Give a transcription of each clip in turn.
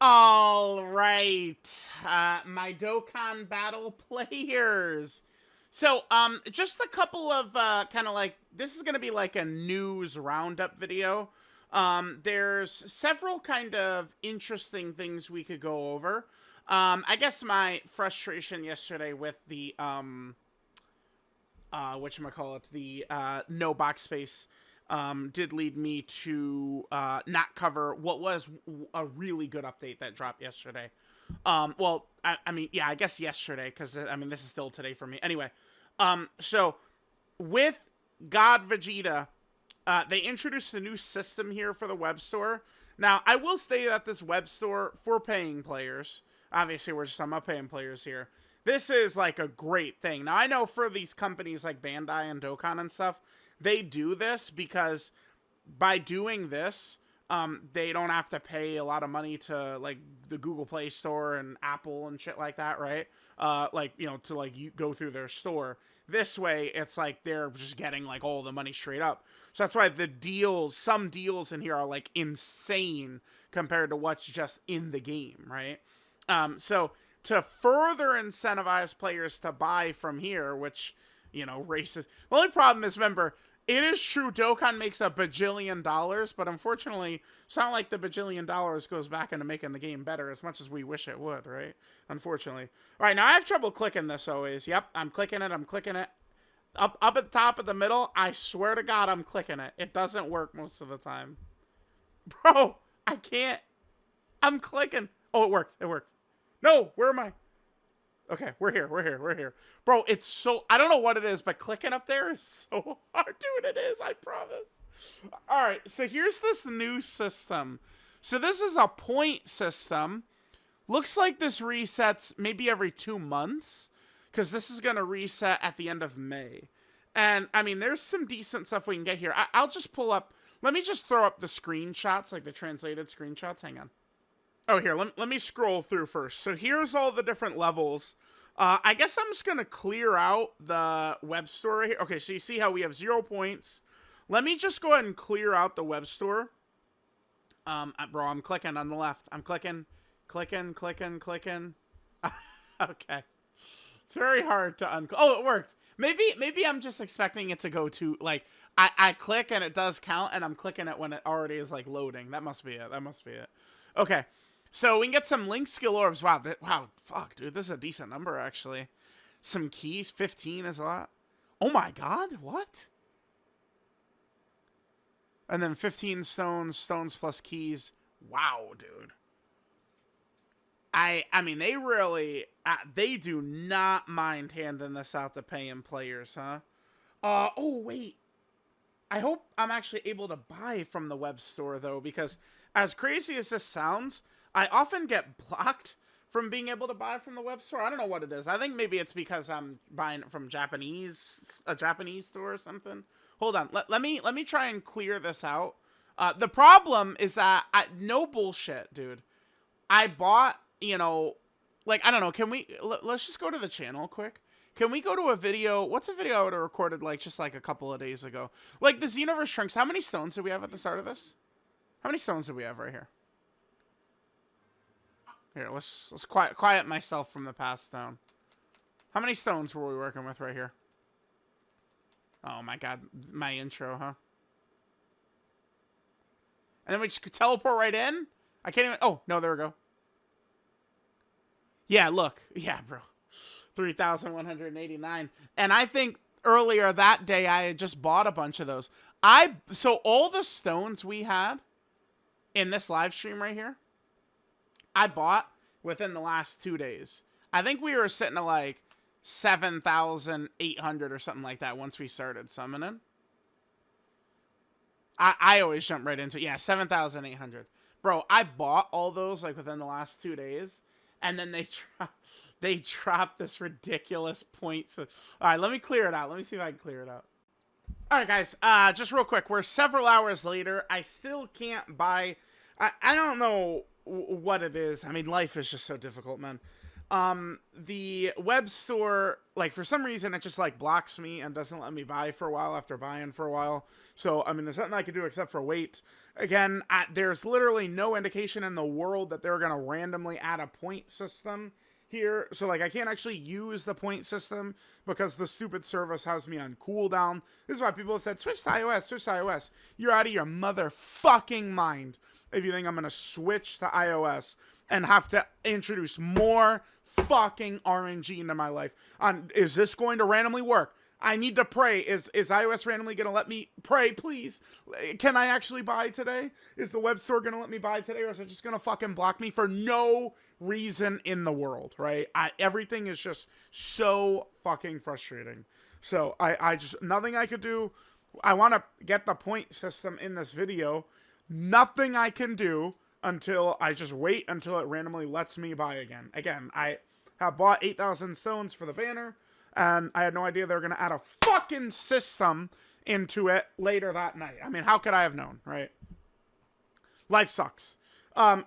All right, my Dokkan battle players. So, just a couple of kind of like this is gonna be like a news roundup video. There's several kind of interesting things we could go over. I guess my frustration yesterday with the whatchamacallit, the no box space did lead me to not cover what was a really good update that dropped yesterday. Well, I mean, yeah, I guess yesterday, because I mean, this is still today for me. Anyway, so with God Vegeta, they introduced a new system here for the web store. Now, I will say that this web store for paying players, obviously, we're just talking about paying players here. This is like a great thing. Now, I know for these companies like Bandai and Dokkan and stuff, they do this because by doing this, they don't have to pay a lot of money to like the Google Play Store and Apple and shit like that, right? Like, you know, to like you go through their store. This way, it's like they're just getting like all the money straight up. So that's why the deals, some deals in here are like insane compared to what's just in the game, right? So to further incentivize players to buy from here, which, you know, races. The only problem is, remember, it is true Dokkan makes a bajillion dollars, but unfortunately, it's not like the bajillion dollars goes back into making the game better as much as we wish it would, right? Unfortunately. All right, now I have trouble clicking this always. Yep, I'm clicking it. I'm clicking it. Up at the top of the middle, I swear to God, I'm clicking it. It doesn't work most of the time. Bro, I can't. I'm clicking. Oh, it worked. It worked. No, where am I? Okay, we're here. We're here. We're here. Bro, it's so... I don't know what it is, but clicking up there is so hard. Dude, it is. I promise. All right, so here's this new system. So this is a point system. Looks like this resets maybe every 2 months, because this is going to reset at the end of May. And, I mean, there's some decent stuff we can get here. I'll just pull up... Let me just throw up the screenshots, like the translated screenshots. Hang on. Oh, here, let me scroll through first. So here's all the different levels. I guess I'm just going to clear out the web store right here. Okay, so you see how we have 0 points. Let me just go ahead and clear out the web store. Bro, I'm clicking on the left. I'm clicking. Okay. It's very hard to unclick. Oh, it worked. Maybe I'm just expecting it to go to, like, I click and it does count, and I'm clicking it when it already is, like, loading. That must be it. That must be it. Okay. So we can get some link skill orbs. Wow, wow, fuck, dude, this is a decent number, actually. Some keys, 15 is a lot. Oh my God, what? And then 15 stones, stones plus keys. Wow, dude. I mean, they really, they do not mind handing this out to paying players, huh? Oh, wait. I hope I'm actually able to buy from the web store, though, because as crazy as this sounds, I often get blocked from being able to buy from the web store. I don't know what it is. I think maybe it's because I'm buying it from a Japanese store or something. Hold on. Let me try and clear this out. The problem is that no bullshit, dude. I bought, you know, like, I don't know. Can we, let's just go to the channel quick. Can we go to a video? What's a video I would have recorded like just like a couple of days ago? Like the Xenoverse Trunks. How many stones did we have at the start of this? How many stones did we have right here? Here, let's quiet myself from the past down. How many stones were we working with right here? Oh my God, my intro, huh? And then we just could teleport right in? I can't even... Oh, no, there we go. Yeah, look. Yeah, bro. 3,189. And I think earlier that day I had just bought a bunch of those. So all the stones we had in this live stream right here, I bought within the last 2 days. I think we were sitting at like 7,800 or something like that once we started summoning. I always jump right into it. Yeah, 7,800. Bro, I bought all those like within the last 2 days. And then they dropped this ridiculous point. So, all right, let me clear it out. Let me see if I can clear it out. All right, guys, just real quick. We're several hours later. I still can't buy... I don't know what it is. I mean, life is just so difficult, man. The web store, like, for some reason, it just, like, blocks me and doesn't let me buy for a while after buying for a while. So, I mean, there's nothing I can do except for wait. Again, there's literally no indication in the world that they're going to randomly add a point system here. So, like, I can't actually use the point system because the stupid service has me on cooldown. This is why people have said, switch to iOS, switch to iOS. You're out of your motherfucking mind if you think I'm going to switch to iOS and have to introduce more fucking RNG into my life. Is this going to randomly work? I need to pray. Is iOS randomly going to let me pray, please? Can I actually buy today? Is the web store going to let me buy today, or is it just going to fucking block me for no reason in the world, right? Everything is just so fucking frustrating. So I just, nothing I could do. I want to get the point system in this video. Nothing I can do until I just wait until it randomly lets me buy again. Again, I have bought 8,000 stones for the banner, and I had no idea they were going to add a fucking system into it later that night. I mean, how could I have known, right? Life sucks.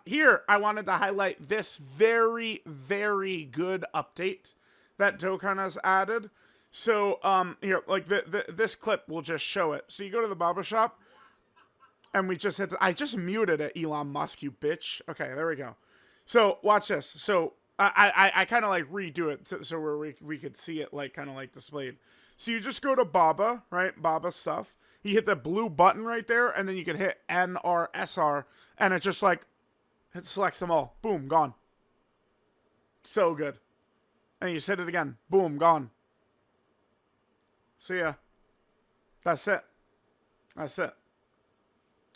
Here, I wanted to highlight this very, very good update that Dokkan has added. So, here, like, this clip will just show it. So you go to the barber shop, and we just hit I just muted it, Elon Musk, you bitch. Okay, there we go. So, watch this. So, I kind of, like, redo it so where we could see it, like, kind of, like, displayed. So, you just go to Baba, right? Baba stuff. You hit the blue button right there, and then you can hit NRSR, and it just, like, it selects them all. Boom, gone. So good. And you just hit it again. Boom, gone. See ya. That's it. That's it.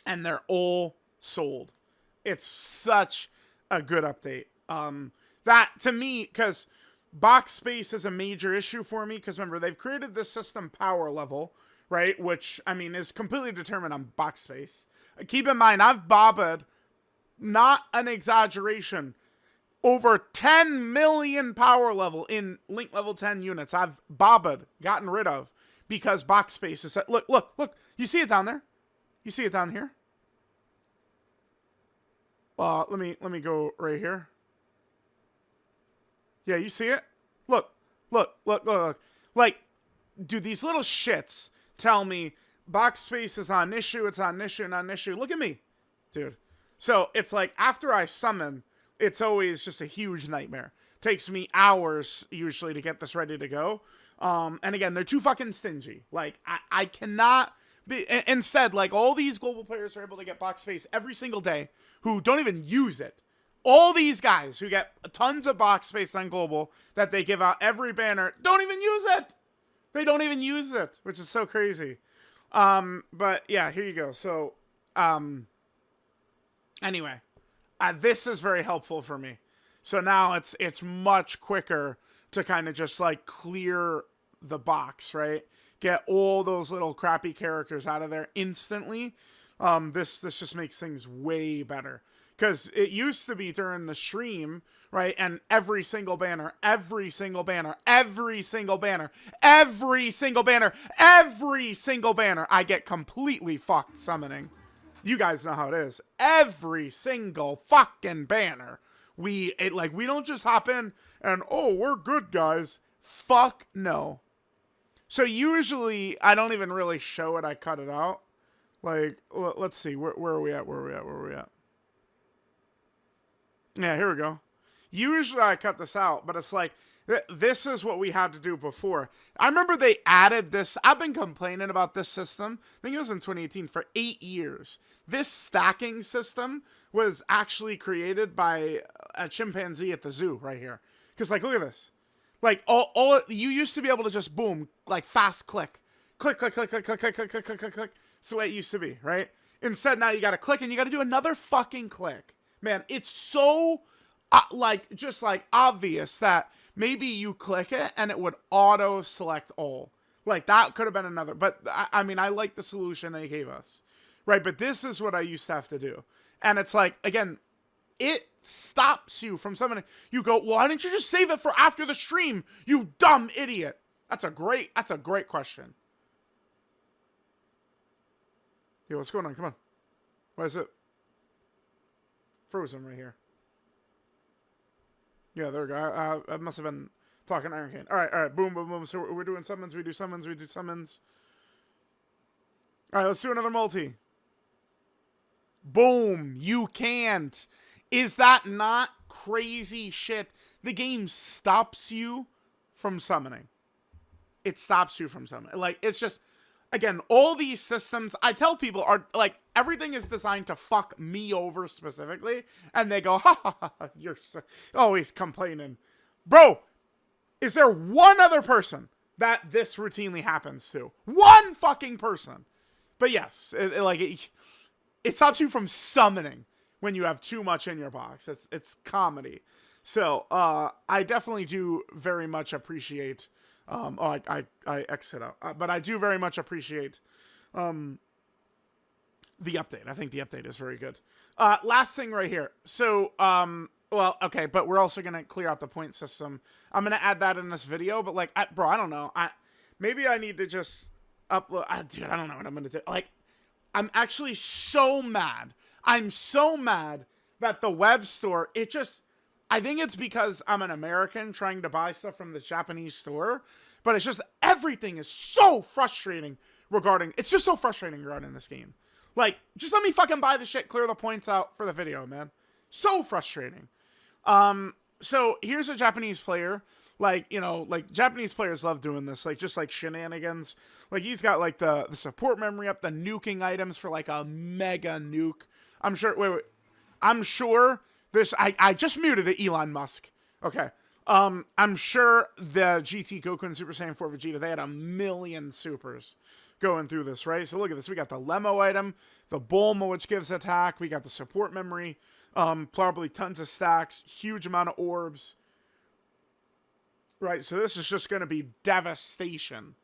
And they're all sold. It's such a good update. That, to me, because box space is a major issue for me, because remember, they've created this system power level, right, which, I mean, is completely determined on box space. Keep in mind, I've bobbed, not an exaggeration, over 10 million power level in Link level 10 units. I've bobbed, gotten rid of, because box space is... Look. You see it down there? You see it down here? Let me go right here. Yeah, you see it? Look. Like, do these little shits tell me box space is on issue, it's on issue, not an issue? Look at me, dude. So, it's like, after I summon, it's always just a huge nightmare. Takes me hours, usually, to get this ready to go. And again, they're too fucking stingy. Like, I cannot... Instead, like, all these global players are able to get box space every single day who don't even use it. All these guys who get tons of box space on global that they give out every banner don't even use it. They don't even use it, which is so crazy. But yeah, here you go. So, anyway, this is very helpful for me. So now it's much quicker to kind of just, like, clear the box, right? Get all those little crappy characters out of there instantly. This just makes things way better. Because it used to be during the stream, right? And every single banner, I get completely fucked summoning. You guys know how it is. Every single fucking banner. We don't just hop in and, oh, we're good, guys. Fuck no. So usually, I don't even really show it. I cut it out. Like, let's see. Where are we at? Where are we at? Yeah, here we go. Usually, I cut this out. But it's like, this is what we had to do before. I remember they added this. I've been complaining about this system. I think it was in 2018 for 8 years. This stacking system was actually created by a chimpanzee at the zoo right here. Because, like, look at this. Like, you used to be able to just, boom, like, fast click. Click. That's the way it used to be, right? Instead, now you gotta click, and you gotta do another fucking click. Man, it's so, just, obvious that maybe you click it, and it would auto-select all. Like, that could have been another. But, I mean, I like the solution they gave us. Right, but this is what I used to have to do. And it's like, again... It stops you from summoning. You go, well, why didn't you just save it for after the stream, you dumb idiot? That's a great question. Yo, what's going on? Come on. Why is it frozen right here? Yeah, there we go. I must have been talking Iron Cane. All right. Boom, boom, boom. So we're doing summons. We do summons. We do summons. All right, let's do another multi. Boom. You can't. Is that not crazy shit? The game stops you from summoning. It stops you from summoning. Like, it's just, again, all these systems, I tell people, are like, everything is designed to fuck me over specifically. And they go, ha, you're always complaining. Bro, is there one other person that this routinely happens to? One fucking person. But yes, it stops you from summoning when you have too much in your box. It's comedy. So I definitely do very much appreciate. I exit out, but I do very much appreciate the update. I think the update is very good. Last thing right here. So well, okay, but we're also gonna clear out the point system. I'm gonna add that in this video, but like, bro, I don't know. Maybe I need to just upload. Dude, I don't know what I'm gonna do. Like, I'm actually so mad. I'm so mad that the web store, I think it's because I'm an American trying to buy stuff from the Japanese store, but it's just, everything is so frustrating it's just so frustrating regarding this game. Like, just let me fucking buy the shit, clear the points out for the video, man. So frustrating. So here's a Japanese player. Like, you know, like, Japanese players love doing this, like, just like shenanigans. Like, he's got like the support memory up, the nuking items for like a mega nuke. I'm sure, wait. I'm sure this, I just muted it, Elon Musk. Okay. I'm sure the GT Goku and Super Saiyan 4 Vegeta, they had a million supers going through this, right? So look at this. We got the Lemo item, the Bulma, which gives attack. We got the support memory. Probably tons of stacks, huge amount of orbs. Right, so this is just going to be devastation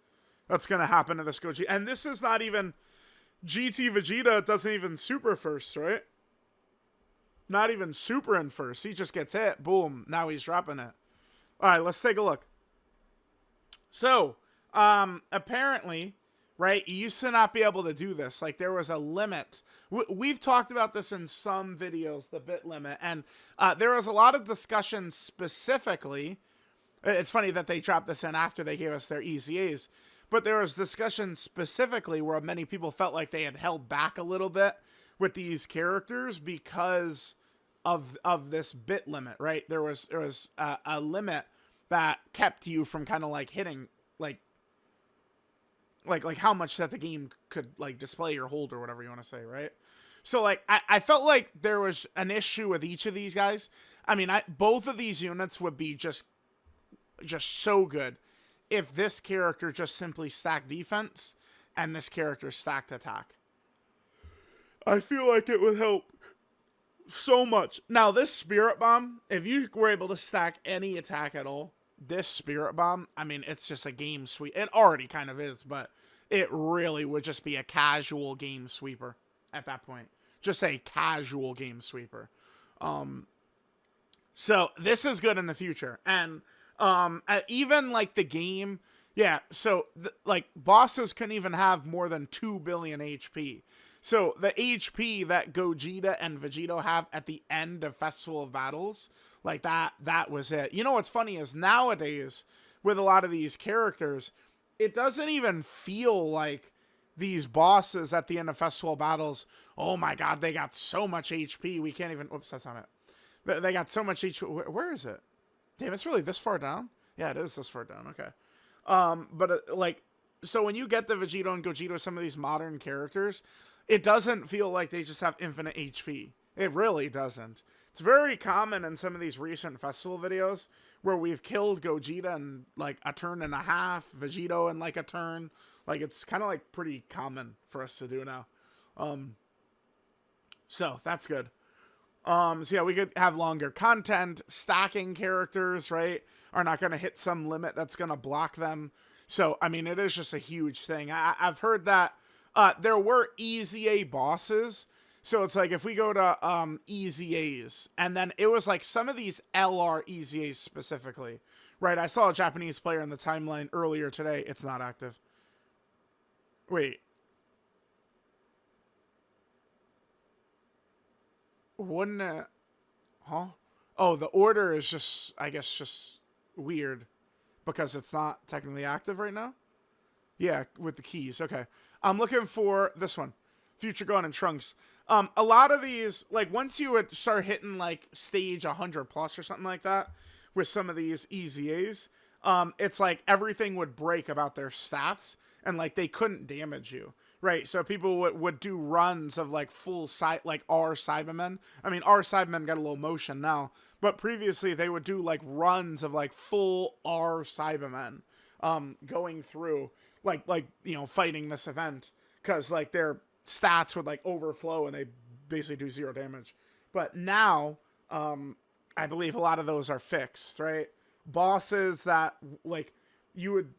that's going to happen to this Goji. And this is not even GT Vegeta. It doesn't even super first, right? Not even super in first. He just gets hit. Boom. Now he's dropping it. All right, let's take a look. So, apparently, right, you used to not be able to do this. Like, there was a limit. We've talked about this in some videos, the bit limit. And there was a lot of discussion specifically. It's funny that they dropped this in after they gave us their EZAs. But there was discussion specifically where many people felt like they had held back a little bit with these characters because of this bit limit, right? There was a limit that kept you from kind of like hitting like how much that the game could like display or hold or whatever you want to say, right? So like I felt like there was an issue with each of these guys. I mean, both of these units would be just so good if this character just simply stacked defense and this character stacked attack. I feel like it would help so much. Now, this Spirit Bomb, if you were able to stack any attack at all, this Spirit Bomb, I mean, it's just a game sweep. It already kind of is, but it really would just be a casual game sweeper at that point. Just a casual game sweeper. So this is good in the future. And even like the game, yeah, so like bosses can even have more than 2 billion HP. So the HP that Gogeta and Vegito have at the end of Festival of Battles, like that was it. You know what's funny is nowadays with a lot of these characters, it doesn't even feel like these bosses at the end of Festival of Battles, oh my god, they got so much HP, we can't even, oops, that's not it. They got so much HP, where is it? Damn, it's really this far down? Yeah, it is this far down, okay. But like, so when you get the Vegito and Gogeta, some of these modern characters, it doesn't feel like they just have infinite HP. It really doesn't. It's very common in some of these recent festival videos where we've killed Gogeta in like a turn and a half, Vegito in like a turn. Like, it's kind of like pretty common for us to do now. So that's good. So yeah, we could have longer content. Stacking characters, right, are not going to hit some limit that's going to block them. So, I mean, it is just a huge thing. I've heard that there were EZA bosses. So it's like if we go to EZAs, and then it was like some of these LR EZAs specifically, right? I saw a Japanese player in the timeline earlier today. It's not active. Wait. Wouldn't it? Huh? Oh, the order is just, I guess, just weird because it's not technically active right now. Yeah, with the keys. Okay. I'm looking for this one. Future Gun and Trunks. A lot of these, like, once you would start hitting, like, stage 100 plus or something like that with some of these EZAs, it's like everything would break about their stats and, like, they couldn't damage you. Right, so people would do runs of, like, full side, like, R Cybermen. I mean, R Cybermen got a little motion now, but previously they would do, like, runs of, like, full R Cybermen, going through, like, you know, fighting this event, because, like, their stats would, like, overflow and they basically do 0 damage. But now, I believe a lot of those are fixed, right? Bosses that, like, you would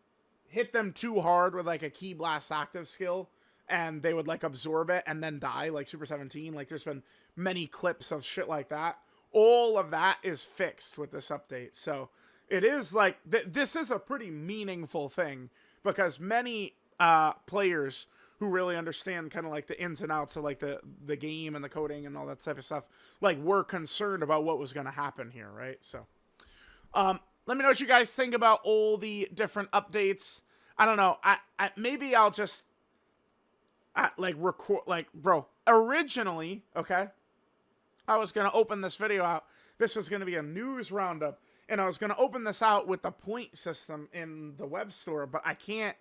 hit them too hard with, like, a Key Blast active skill, and they would, like, absorb it and then die, like Super 17. Like, there's been many clips of shit like that. All of that is fixed with this update. So it is, like, this is a pretty meaningful thing, because many players who really understand kind of, like, the ins and outs of, like, the game and the coding and all that type of stuff, like, were concerned about what was going to happen here, right? So let me know what you guys think about all the different updates. I don't know. Maybe I'll just like, record, like, bro, originally, okay, I was going to open this video out. This was going to be a news roundup, and I was going to open this out with the point system in the web store, but I can't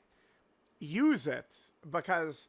use it because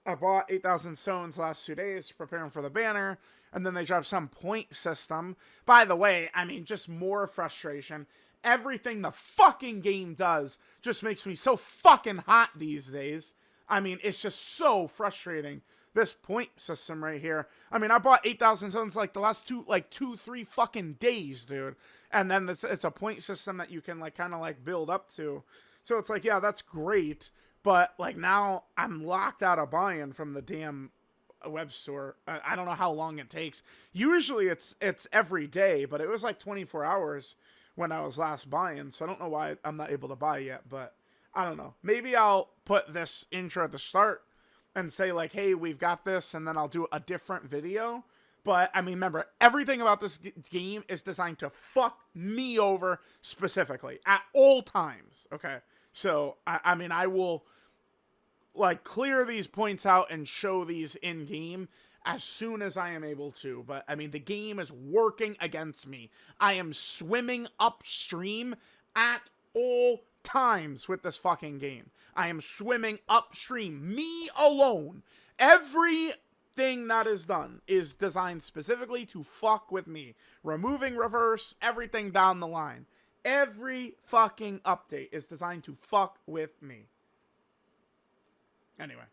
I bought 8,000 stones last 2 days preparing for the banner, and then they dropped some point system. By the way, I mean, just more frustration. Everything the fucking game does just makes me so fucking hot these days. I mean, it's just so frustrating. This point system right here. I mean, I bought 8,000 stones like the last 3 fucking days, dude. And then it's a point system that you can, like, kind of, like, build up to. So it's like, yeah, that's great. But, like, now I'm locked out of buying from the damn web store. I don't know how long it takes. Usually it's every day, but it was like 24 hours when I was last buying. So I don't know why I'm not able to buy yet, but I don't know. Maybe I'll put this intro at the start and say, like, hey, we've got this, and then I'll do a different video. But, I mean, remember, everything about this game is designed to fuck me over specifically at all times, okay? So, I mean, I will, like, clear these points out and show these in-game as soon as I am able to. But, I mean, the game is working against me. I am swimming upstream at all times with this fucking game. I am swimming upstream, me alone. Everything that is done is designed specifically to fuck with me. Removing reverse, everything down the line. Every fucking update is designed to fuck with me. Anyway.